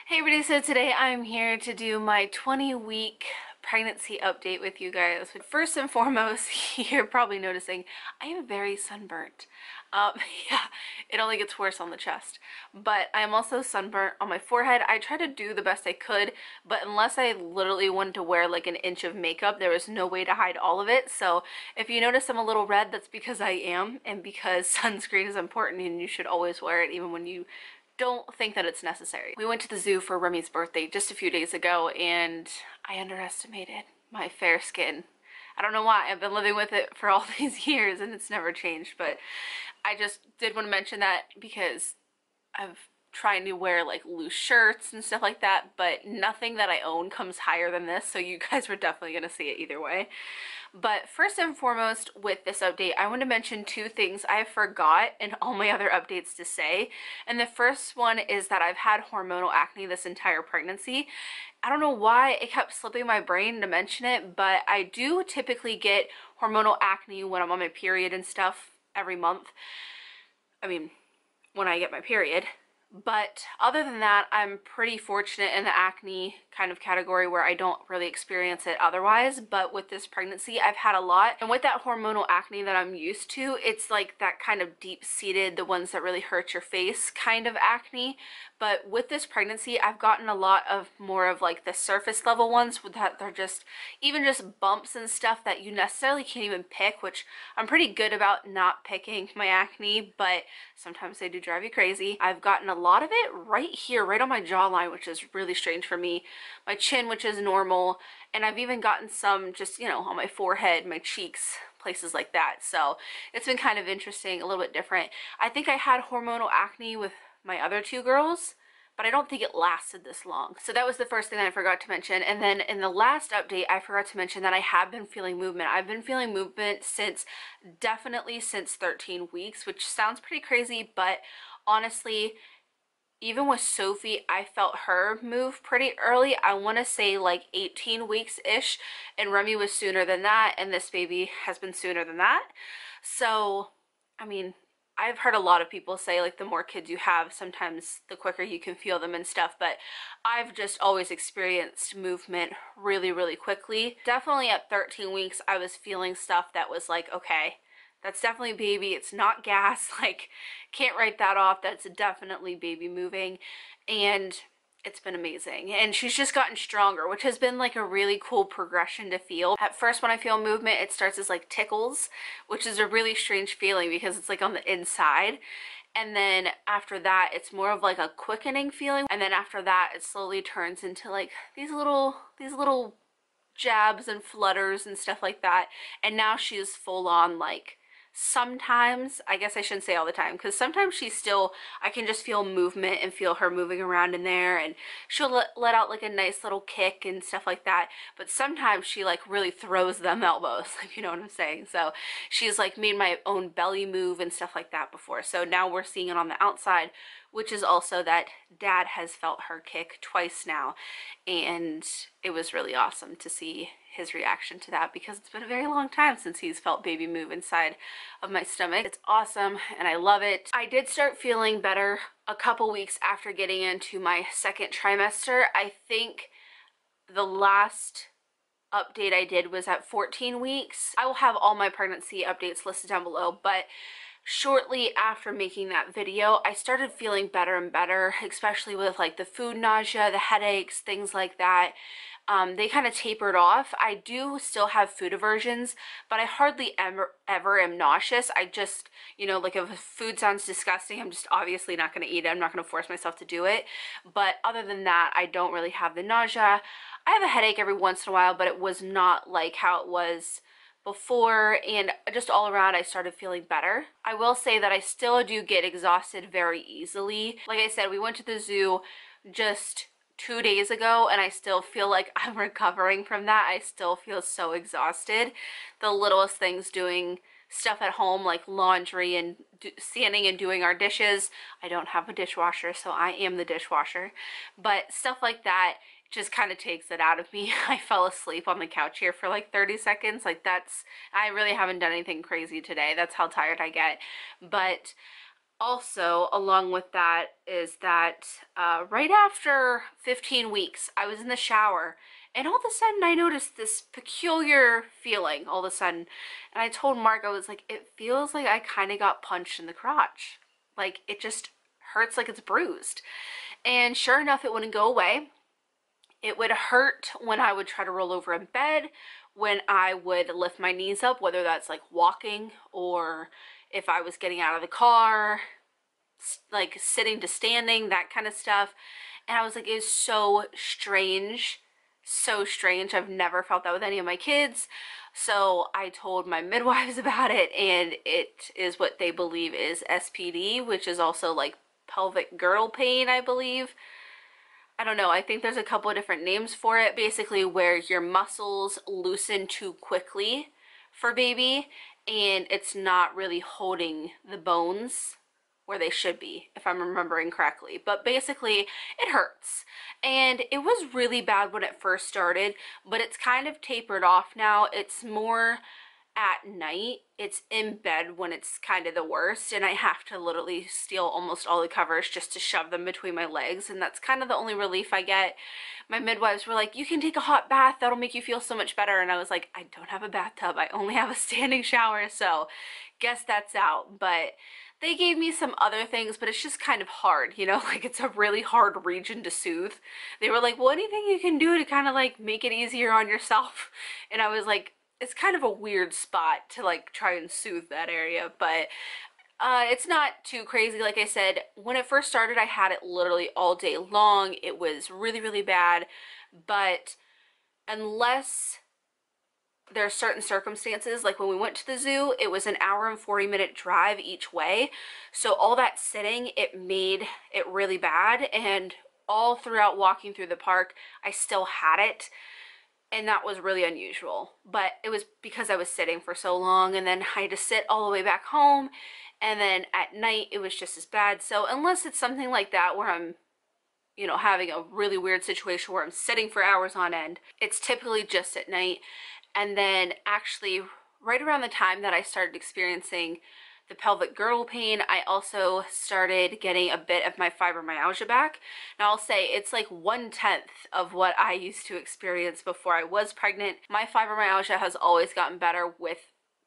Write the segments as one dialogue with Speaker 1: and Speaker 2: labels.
Speaker 1: Hey everybody, so today I'm here to do my 20-week pregnancy update with you guys. First and foremost, you're probably noticing I am very sunburnt. Um, yeah, it only gets worse on the chest. But I am also sunburnt on my forehead. I tried to do the best I could, but unless I literally wanted to wear like an inch of makeup, there was no way to hide all of it. So if you notice I'm a little red, that's because I am, and because sunscreen is important and you should always wear it even when you don't think that it's necessary. We went to the zoo for Remy's birthday just a few days ago and I underestimated my fair skin. I don't know why. I've been living with it for all these years and it's never changed, but I just did want to mention that because I've trying to wear like loose shirts and stuff like that, but nothing that I own comes higher than this, so you guys were definitely going to see it either way. But first and foremost with this update, I want to mention two things I forgot in all my other updates to say. And the first one is that I've had hormonal acne this entire pregnancy. I don't know why it kept slipping my brain to mention it, but I do typically get hormonal acne when I'm on my period and stuff every month. I mean, when I get my period. But other than that, I'm pretty fortunate in the acne kind of category where I don't really experience it otherwise. But with this pregnancy, I've had a lot. And with that hormonal acne that I'm used to, it's like that kind of deep-seated, the ones that really hurt your face kind of acne. But with this pregnancy, I've gotten a lot of more of like the surface level ones that they're just, even just bumps and stuff that you necessarily can't even pick, which I'm pretty good about not picking my acne, but sometimes they do drive you crazy. I've gotten a lot of it right here, right on my jawline, which is really strange for me. My chin, which is normal, and I've even gotten some just, you know, on my forehead, my cheeks, places like that. So it's been kind of interesting, a little bit different. I think I had hormonal acne with my other two girls, but I don't think it lasted this long. So that was the first thing that I forgot to mention. And then in the last update, I forgot to mention that I have been feeling movement. I've been feeling movement definitely since 13 weeks, which sounds pretty crazy, but honestly, even with Sophie, I felt her move pretty early. I want to say like 18 weeks-ish, and Remy was sooner than that, and this baby has been sooner than that. So, I mean, I've heard a lot of people say like the more kids you have, sometimes the quicker you can feel them and stuff, but I've just always experienced movement really, really quickly. Definitely at 13 weeks, I was feeling stuff that was like, okay, that's definitely baby. It's not gas. Like, can't write that off. That's definitely baby moving. And it's been amazing. And she's just gotten stronger, which has been like a really cool progression to feel. At first, when I feel movement, it starts as like tickles, which is a really strange feeling because it's like on the inside. And then after that, it's more of like a quickening feeling. And then after that, it slowly turns into like these little jabs and flutters and stuff like that. And now she's full on like, sometimes, I guess I shouldn't say all the time, because sometimes she's still, I can just feel movement and feel her moving around in there, and she'll let out like a nice little kick and stuff like that. But sometimes she like really throws them elbows, if you know what I'm saying. So she's like made my own belly move and stuff like that before. So now we're seeing it on the outside, which is also that Dad has felt her kick twice now, and it was really awesome to see his reaction to that because it's been a very long time since he's felt baby move inside of my stomach. It's awesome and I love it. I did start feeling better a couple weeks after getting into my second trimester. I think the last update I did was at 14 weeks. I will have all my pregnancy updates listed down below, but shortly after making that video, I started feeling better and better, especially with like the food nausea, the headaches, things like that. They kind of tapered off. I do still have food aversions, but I hardly ever am nauseous. I just, you know, like if food sounds disgusting, I'm just obviously not going to eat it. I'm not going to force myself to do it. But other than that, I don't really have the nausea. I have a headache every once in a while, but it was not like how it was before, and just all around I started feeling better. I will say that I still do get exhausted very easily. Like I said, we went to the zoo just 2 days ago and I still feel like I'm recovering from that. I still feel so exhausted. The littlest things, doing stuff at home like laundry and standing and doing our dishes. I don't have a dishwasher, so I am the dishwasher. But stuff like that just kind of takes it out of me. I fell asleep on the couch here for like 30 seconds. Like I really haven't done anything crazy today. That's how tired I get. But Also, along with that is that right after 15 weeks, I was in the shower and all of a sudden I noticed this peculiar feeling all of a sudden. And I told Mark, I was like, it feels like I kind of got punched in the crotch. Like it just hurts like it's bruised. And sure enough, it wouldn't go away. It would hurt when I would try to roll over in bed, when I would lift my knees up, whether that's like walking or if I was getting out of the car, like sitting to standing, that kind of stuff. And I was like, it's so strange. So strange. I've never felt that with any of my kids. So I told my midwives about it, and it is what they believe is SPD, which is also like pelvic girdle pain, I believe. I don't know, I think there's a couple of different names for it, basically where your muscles loosen too quickly for baby and it's not really holding the bones where they should be, if I'm remembering correctly. But basically, it hurts. And it was really bad when it first started, but it's kind of tapered off now. It's more at night. It's in bed when it's kind of the worst, and I have to literally steal almost all the covers just to shove them between my legs, and that's kind of the only relief I get. My midwives were like, you can take a hot bath, that'll make you feel so much better, and I was like, I don't have a bathtub, I only have a standing shower, so guess that's out. But they gave me some other things, but it's just kind of hard, you know, like it's a really hard region to soothe. They were like, well, anything you can do to kind of like make it easier on yourself. And I was like, it's kind of a weird spot to like try and soothe that area, but it's not too crazy. Like I said, when it first started, I had it literally all day long. It was really, really bad, but unless there are certain circumstances, like when we went to the zoo, it was an hour and 40-minute drive each way. So all that sitting, it made it really bad. And all throughout walking through the park, I still had it. And that was really unusual. But it was because I was sitting for so long, and then I had to sit all the way back home. And then at night, it was just as bad. So unless it's something like that where I'm, you know, having a really weird situation where I'm sitting for hours on end, it's typically just at night. And then actually right around the time that I started experiencing the pelvic girdle pain, I also started getting a bit of my fibromyalgia back. Now I'll say it's like 1/10 of what I used to experience before I was pregnant. My fibromyalgia has always gotten better with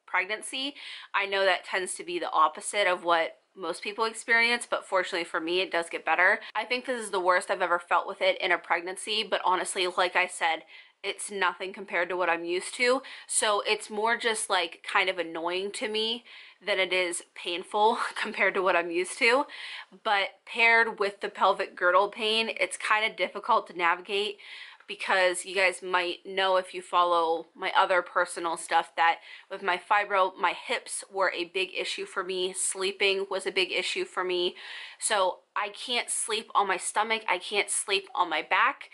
Speaker 1: pregnancy. I know that tends to be the opposite of what most people experience, but fortunately for me, it does get better. I think this is the worst I've ever felt with it in a pregnancy, but honestly, like I said, it's nothing compared to what I'm used to. So it's more just like kind of annoying to me than it is painful compared to what I'm used to. But paired with the pelvic girdle pain, it's kind of difficult to navigate, because you guys might know if you follow my other personal stuff that with my fibro, my hips were a big issue for me. Sleeping was a big issue for me. So I can't sleep on my stomach. I can't sleep on my back,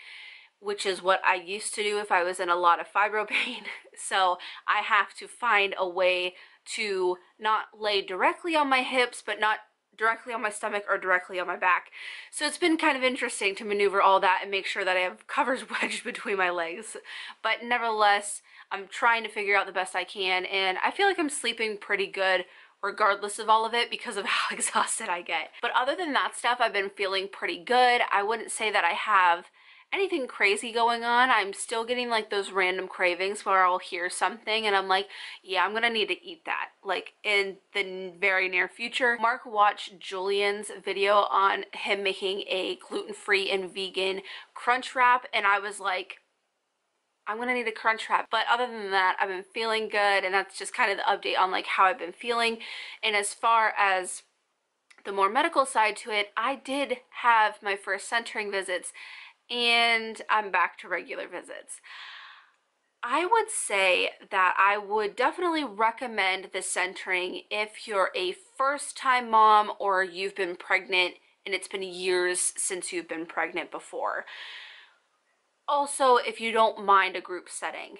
Speaker 1: which is what I used to do if I was in a lot of fibro pain. So I have to find a way to not lay directly on my hips, but not directly on my stomach or directly on my back. So it's been kind of interesting to maneuver all that and make sure that I have covers wedged between my legs. But nevertheless, I'm trying to figure out the best I can, and I feel like I'm sleeping pretty good regardless of all of it because of how exhausted I get. But other than that stuff, I've been feeling pretty good. I wouldn't say that I have anything crazy going on. I'm still getting like those random cravings where I'll hear something and I'm like, yeah, I'm gonna need to eat that, like in the very near future. Mark watched Julian's video on him making a gluten-free and vegan crunch wrap, and I was like, I'm gonna need a crunch wrap. But other than that, I've been feeling good, and that's just kind of the update on like how I've been feeling. And as far as the more medical side to it, I did have my first centering visits, and I'm back to regular visits. I would say that I would definitely recommend the centering if you're a first-time mom or you've been pregnant and it's been years since you've been pregnant before. Also, if you don't mind a group setting.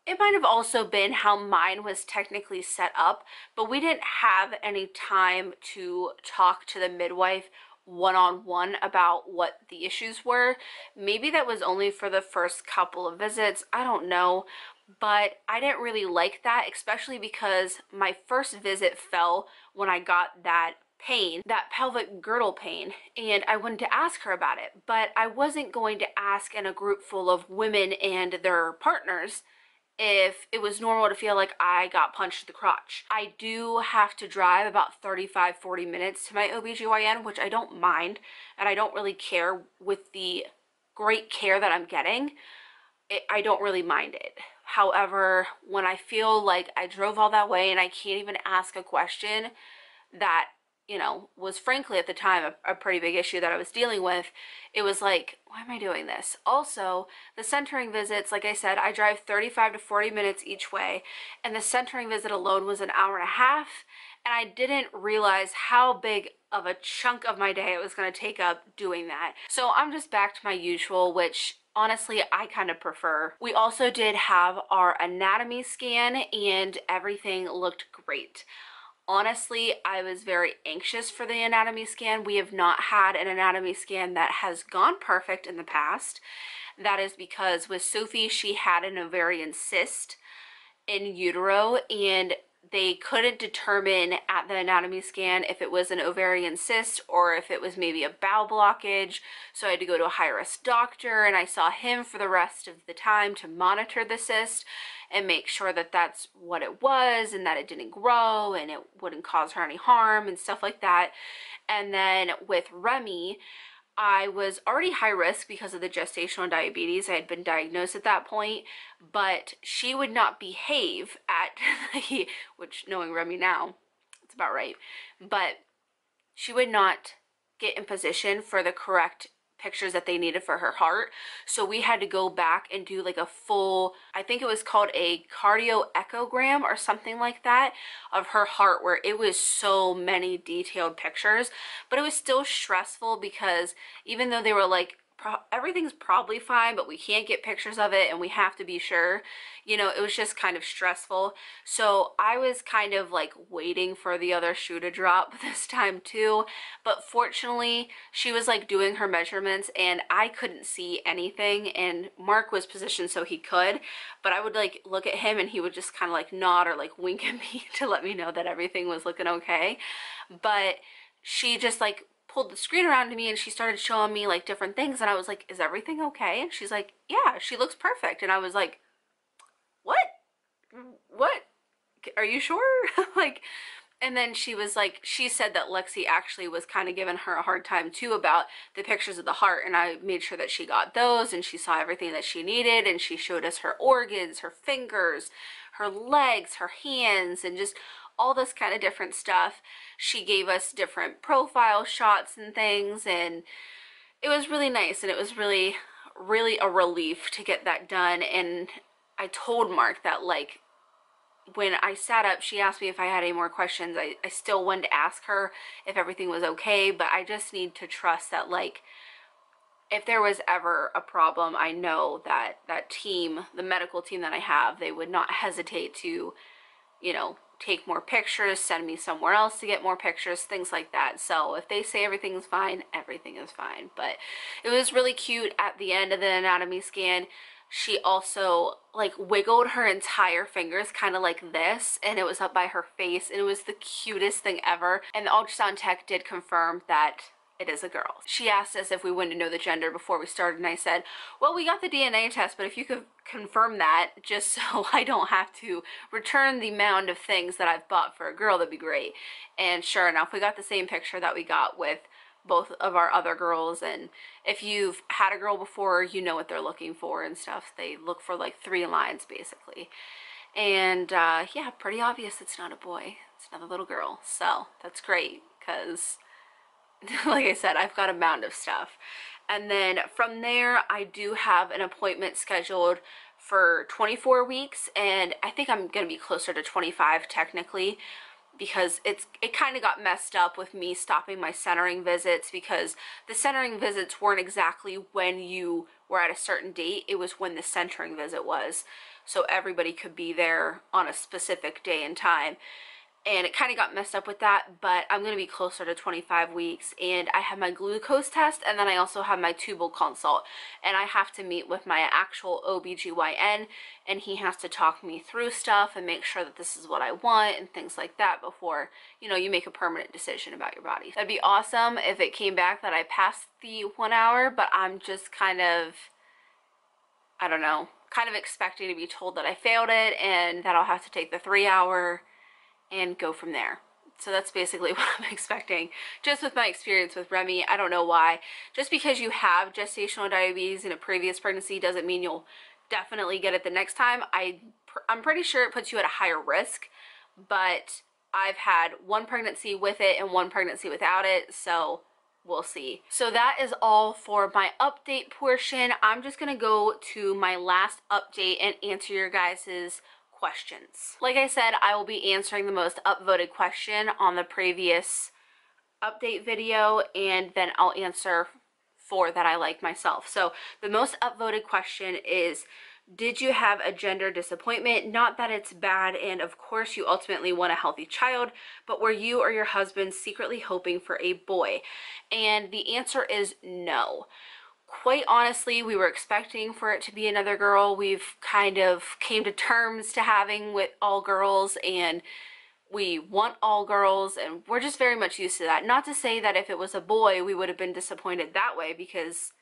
Speaker 1: It might have also been how mine was technically set up, but we didn't have any time to talk to the midwife one-on-one about what the issues were. Maybe that was only for the first couple of visits, I don't know, but I didn't really like that, especially because my first visit fell when I got that pain, that pelvic girdle pain, and I wanted to ask her about it, but I wasn't going to ask in a group full of women and their partners if it was normal to feel like I got punched in the crotch. I do have to drive about 35-40 minutes to my OBGYN, which I don't mind, and I don't really care with the great care that I'm getting. I don't really mind it. However, when I feel like I drove all that way and I can't even ask a question that, you know, was frankly at the time a pretty big issue that I was dealing with, it was like, why am I doing this? Also, the centering visits, like I said, I drive 35 to 40 minutes each way, and the centering visit alone was an hour and a half, and I didn't realize how big of a chunk of my day it was going to take up doing that. So I'm just back to my usual, which honestly I kind of prefer. We also did have our anatomy scan and everything looked great. Honestly, I was very anxious for the anatomy scan. We have not had an anatomy scan that has gone perfect in the past. That is because with Sophie, she had an ovarian cyst in utero, and they couldn't determine at the anatomy scan if it was an ovarian cyst or if it was maybe a bowel blockage. So I had to go to a high-risk doctor, and I saw him for the rest of the time to monitor the cyst and make sure that that's what it was and that it didn't grow and it wouldn't cause her any harm and stuff like that. And then with Remy, I was already high risk because of the gestational diabetes. I had been diagnosed at that point, but she would not behave at the, which knowing Remy now, it's about right, but she would not get in position for the correct pictures that they needed for her heart. So we had to go back and do like a full, I think it was called a cardio echogram or something like that, of her heart, where it was so many detailed pictures. But it was still stressful because even though they were like, everything's probably fine, but we can't get pictures of it and we have to be sure, you know, it was just kind of stressful. So I was kind of like waiting for the other shoe to drop this time too, but fortunately she was like doing her measurements and I couldn't see anything, and Mark was positioned so he could, but I would like look at him and he would just kind of like nod or like wink at me to let me know that everything was looking okay. But she just like pulled the screen around to me and she started showing me like different things, and I was like, is everything okay? And she's like, yeah, she looks perfect. And I was like, what are you sure? Like, and then she was like, she said that Lexi actually was kind of giving her a hard time too about the pictures of the heart, and I made sure that she got those and she saw everything that she needed, and she showed us her organs, her fingers, her legs, her hands, and just all this kind of different stuff. She gave us different profile shots and things, and it was really nice, and it was really a relief to get that done. And I told Mark that like when I sat up, she asked me if I had any more questions. I still wanted to ask her if everything was okay, but I just need to trust that like if there was ever a problem, I know that that team, the medical team that I have, they would not hesitate to, you know, take more pictures, send me somewhere else to get more pictures, things like that. So if they say everything's fine, everything is fine. But it was really cute at the end of the anatomy scan. She also like wiggled her entire fingers kind of like this, and it was up by her face, and it was the cutest thing ever. And the ultrasound tech did confirm that it is a girl. She asked us if we wanted to know the gender before we started, and I said, well, we got the DNA test, but if you could confirm that just so I don't have to return the mound of things that I've bought for a girl, that'd be great. And sure enough, we got the same picture that we got with both of our other girls. And if you've had a girl before, you know what they're looking for and stuff. They look for like 3 lines basically. And yeah, pretty obvious it's not a boy, it's another little girl. So that's great, because like I said, I've got a mound of stuff. And then from there, I do have an appointment scheduled for 24 weeks, and I think I'm going to be closer to 25 technically, because it kind of got messed up with me stopping my centering visits, because the centering visits weren't exactly when you were at a certain date, it was when the centering visit was, so everybody could be there on a specific day and time. and it kind of got messed up with that, but I'm going to be closer to 25 weeks, and I have my glucose test, and then I also have my tubal consult, and I have to meet with my actual OBGYN, and he has to talk me through stuff and make sure that this is what I want and things like that before, you know, you make a permanent decision about your body. That'd be awesome if it came back that I passed the 1 hour, but I'm just kind of, I don't know, kind of expecting to be told that I failed it and that I'll have to take the 3 hour and go from there. So that's basically what I'm expecting, just with my experience with Remy. I don't know why. Just because you have gestational diabetes in a previous pregnancy doesn't mean you'll definitely get it the next time. I'm pretty sure it puts you at a higher risk, but I've had one pregnancy with it and one pregnancy without it, so we'll see. So that is all for my update portion. I'm just gonna go to my last update and answer your guys's questions. Like I said, I will be answering the most upvoted question on the previous update video, and then I'll answer 4 that I like myself. So the most upvoted question is, did you have a gender disappointment? Not that it's bad, and of course you ultimately want a healthy child, but were you or your husband secretly hoping for a boy? And the answer is no. Quite honestly, we were expecting for it to be another girl. We've kind of came to terms to having with all girls, and we want all girls, and we're just very much used to that. Not to say that if it was a boy, we would have been disappointed that way because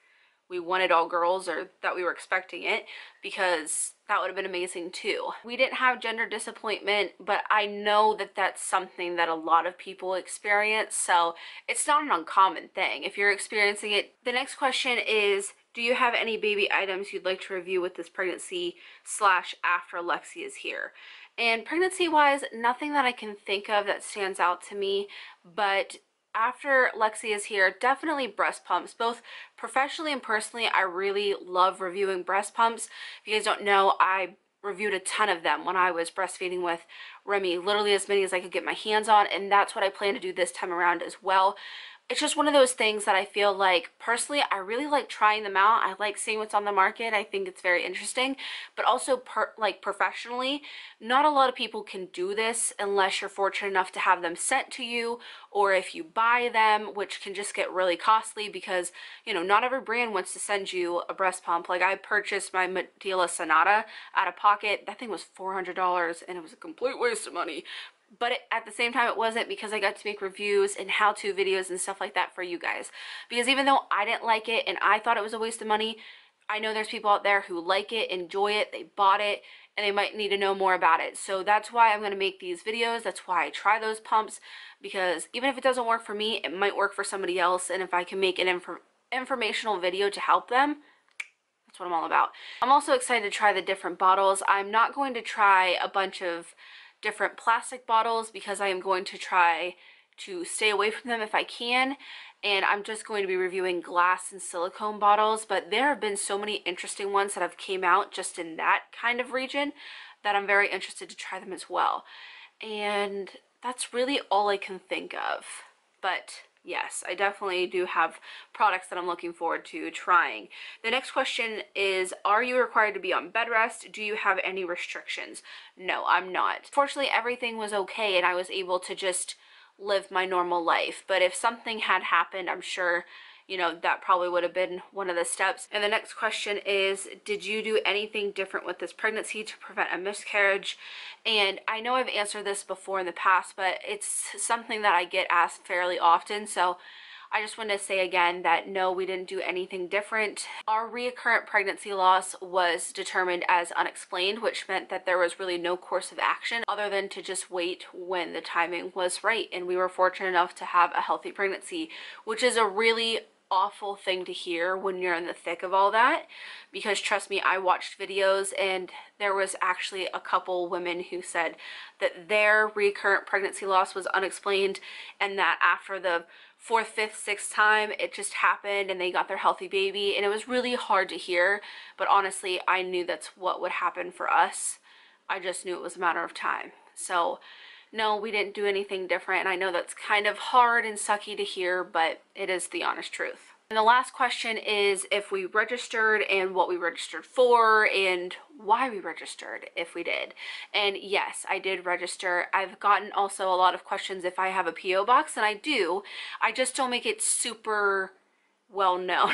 Speaker 1: we wanted all girls, or that we were expecting it, because that would have been amazing too. We didn't have gender disappointment, but I know that that's something that a lot of people experience, so it's not an uncommon thing if you're experiencing it. The next question is, do you have any baby items you'd like to review with this pregnancy / after Lexi is here? And pregnancy wise, nothing that I can think of that stands out to me, but after Lexi is here, definitely breast pumps. Both professionally and personally, I really love reviewing breast pumps. If you guys don't know, I reviewed a ton of them when I was breastfeeding with Remy, literally as many as I could get my hands on, and that's what I plan to do this time around as well. It's just one of those things that I feel like, personally, I really like trying them out. I like seeing what's on the market. I think it's very interesting, but also professionally, not a lot of people can do this unless you're fortunate enough to have them sent to you, or if you buy them, which can just get really costly because, you know, not every brand wants to send you a breast pump. Like, I purchased my Medela Sonata out of pocket. That thing was $400 and it was a complete waste of money. But at the same time, it wasn't, because I got to make reviews and how-to videos and stuff like that for you guys. Because even though I didn't like it and I thought it was a waste of money, I know there's people out there who like it, enjoy it, they bought it, and they might need to know more about it. So that's why I'm going to make these videos. That's why I try those pumps, because even if it doesn't work for me, it might work for somebody else. And if I can make an informational video to help them, that's what I'm all about. I'm also excited to try the different bottles. I'm not going to try a bunch of different plastic bottles because I am going to try to stay away from them if I can, and I'm just going to be reviewing glass and silicone bottles. But there have been so many interesting ones that have came out just in that kind of region that I'm very interested to try them as well. And that's really all I can think of. But yes, I definitely do have products that I'm looking forward to trying. The next question is, are you required to be on bed rest? Do you have any restrictions? No, I'm not. Fortunately, everything was okay and I was able to just live my normal life. But if something had happened, I'm sure, you know, that probably would have been one of the steps. And the next question is, did you do anything different with this pregnancy to prevent a miscarriage? And I know I've answered this before in the past, but it's something that I get asked fairly often. So I just want to say again that no, we didn't do anything different. Our recurrent pregnancy loss was determined as unexplained, which meant that there was really no course of action other than to just wait when the timing was right. And we were fortunate enough to have a healthy pregnancy, which is a really awful thing to hear when you're in the thick of all that, because trust me, I watched videos and there was actually a couple women who said that their recurrent pregnancy loss was unexplained, and that after the 4th, 5th, 6th time it just happened and they got their healthy baby. And it was really hard to hear, but honestly I knew that's what would happen for us. I just knew it was a matter of time. So no, we didn't do anything different, and I know that's kind of hard and sucky to hear, but it is the honest truth. And the last question is if we registered and what we registered for and why we registered if we did. And yes, I did register. I've gotten also a lot of questions if I have a PO box, and I do. I just don't make it super well known.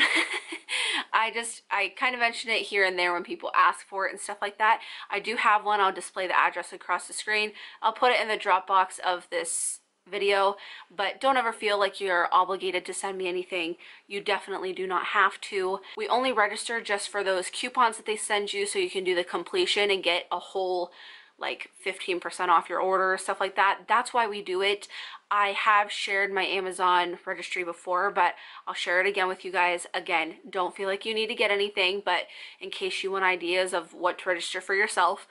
Speaker 1: I kind of mention it here and there when people ask for it and stuff like that. I do have one. I'll display the address across the screen. I'll put it in the Dropbox of this video, but don't ever feel like you're obligated to send me anything. You definitely do not have to. We only register just for those coupons that they send you so you can do the completion and get a whole like 15% off your order, stuff like that. That's why we do it. I have shared my Amazon registry before, but I'll share it again with you guys. Again, don't feel like you need to get anything, but in case you want ideas of what to register for yourself,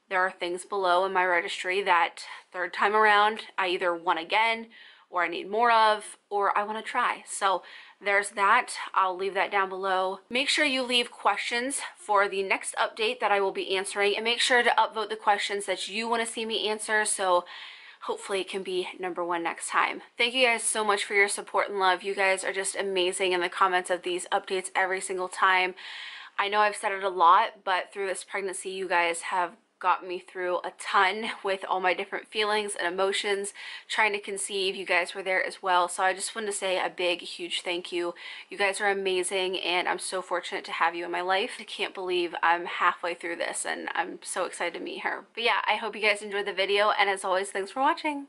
Speaker 1: there are things below in my registry that third time around I either want again, or I need more of, or I want to try. So there's that. I'll leave that down below. Make sure you leave questions for the next update that I will be answering, and make sure to upvote the questions that you want to see me answer, so hopefully it can be #1 next time. Thank you guys so much for your support and love. You guys are just amazing in the comments of these updates every single time. I know I've said it a lot, but through this pregnancy, you guys have got me through a ton with all my different feelings and emotions trying to conceive. You guys were there as well, so I just wanted to say a big huge thank you. You guys are amazing, and I'm so fortunate to have you in my life. I can't believe I'm halfway through this, and I'm so excited to meet her. But yeah, I hope you guys enjoyed the video, and as always, thanks for watching.